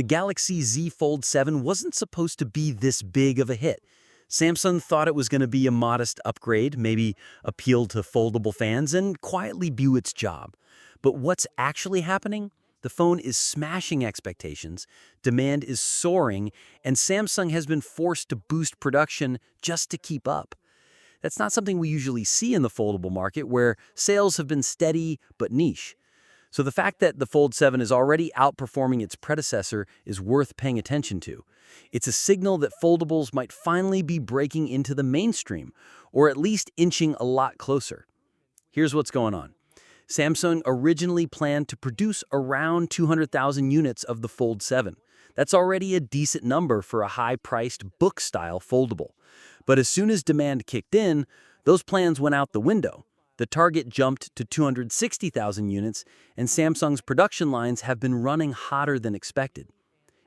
The Galaxy Z Fold 7 wasn't supposed to be this big of a hit. Samsung thought it was going to be a modest upgrade, maybe appeal to foldable fans, and quietly do its job. But what's actually happening? The phone is smashing expectations, demand is soaring, and Samsung has been forced to boost production just to keep up. That's not something we usually see in the foldable market, where sales have been steady but niche. So the fact that the Fold 7 is already outperforming its predecessor is worth paying attention to. It's a signal that foldables might finally be breaking into the mainstream, or at least inching a lot closer. Here's what's going on. Samsung originally planned to produce around 200,000 units of the Fold 7. That's already a decent number for a high-priced book-style foldable. But as soon as demand kicked in, those plans went out the window. The target jumped to 260,000 units, and Samsung's production lines have been running hotter than expected.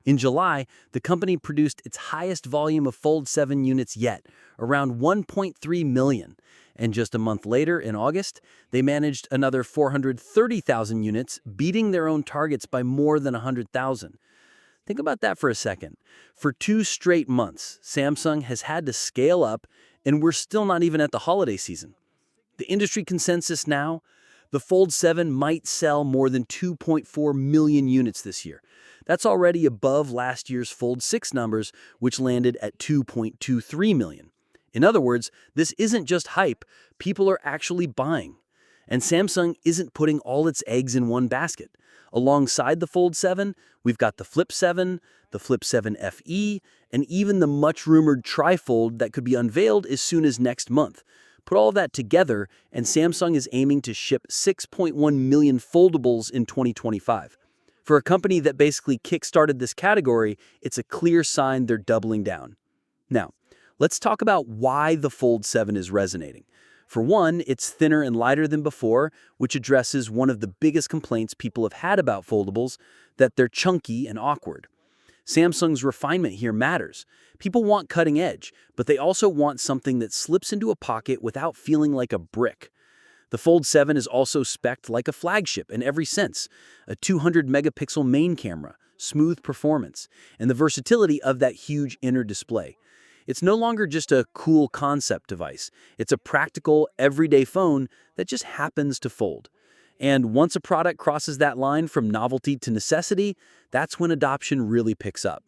In July, the company produced its highest volume of Fold 7 units yet, around 1.3 million. And just a month later, in August, they managed another 430,000 units, beating their own targets by more than 100,000. Think about that for a second. For 2 straight months, Samsung has had to scale up, and we're still not even at the holiday season. The industry consensus now, the Fold 7 might sell more than 2.4 million units this year. That's already above last year's Fold 6 numbers, which landed at 2.23 million. In other words, this isn't just hype, people are actually buying. And Samsung isn't putting all its eggs in one basket. Alongside the Fold 7, we've got the Flip 7, the Flip 7 FE, and even the much-rumored Trifold that could be unveiled as soon as next month. Put all that together, and Samsung is aiming to ship 6.1 million foldables in 2025. For a company that basically kick-started this category, it's a clear sign they're doubling down. Now, let's talk about why the Fold 7 is resonating. For one, it's thinner and lighter than before, which addresses one of the biggest complaints people have had about foldables, that they're chunky and awkward. Samsung's refinement here matters. People want cutting edge, but they also want something that slips into a pocket without feeling like a brick. The Fold 7 is also spec'd like a flagship in every sense. A 200-megapixel main camera, smooth performance, and the versatility of that huge inner display. It's no longer just a cool concept device. It's a practical, everyday phone that just happens to fold. And once a product crosses that line from novelty to necessity, that's when adoption really picks up.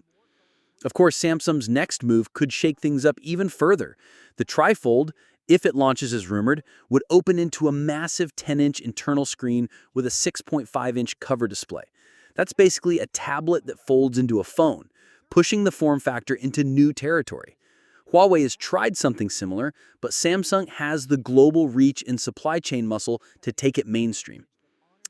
Of course, Samsung's next move could shake things up even further. The Trifold, if it launches as rumored, would open into a massive 10-inch internal screen with a 6.5-inch cover display. That's basically a tablet that folds into a phone, pushing the form factor into new territory. Huawei has tried something similar, but Samsung has the global reach and supply chain muscle to take it mainstream.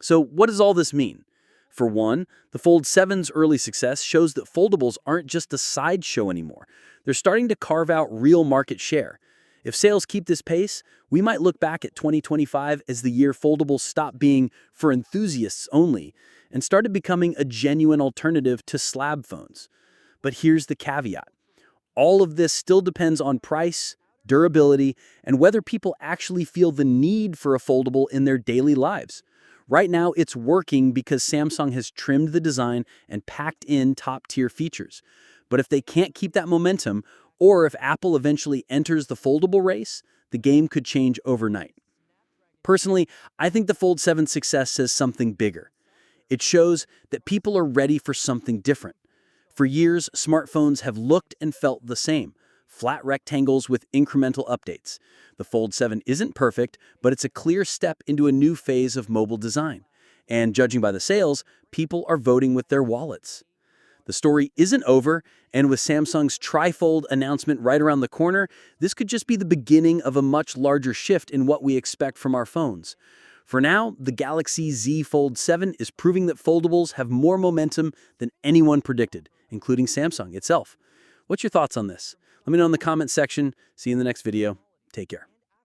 So what does all this mean? For one, the Fold 7's early success shows that foldables aren't just a sideshow anymore. They're starting to carve out real market share. If sales keep this pace, we might look back at 2025 as the year foldables stopped being for enthusiasts only and started becoming a genuine alternative to slab phones. But here's the caveat. All of this still depends on price, durability, and whether people actually feel the need for a foldable in their daily lives. Right now, it's working because Samsung has trimmed the design and packed in top-tier features. But if they can't keep that momentum, or if Apple eventually enters the foldable race, the game could change overnight. Personally, I think the Fold 7's success says something bigger. It shows that people are ready for something different. For years, smartphones have looked and felt the same, flat rectangles with incremental updates. The Fold 7 isn't perfect, but it's a clear step into a new phase of mobile design. And judging by the sales, people are voting with their wallets. The story isn't over, and with Samsung's Trifold announcement right around the corner, this could just be the beginning of a much larger shift in what we expect from our phones. For now, the Galaxy Z Fold 7 is proving that foldables have more momentum than anyone predicted, including Samsung itself. What's your thoughts on this? Let me know in the comments section. See you in the next video. Take care.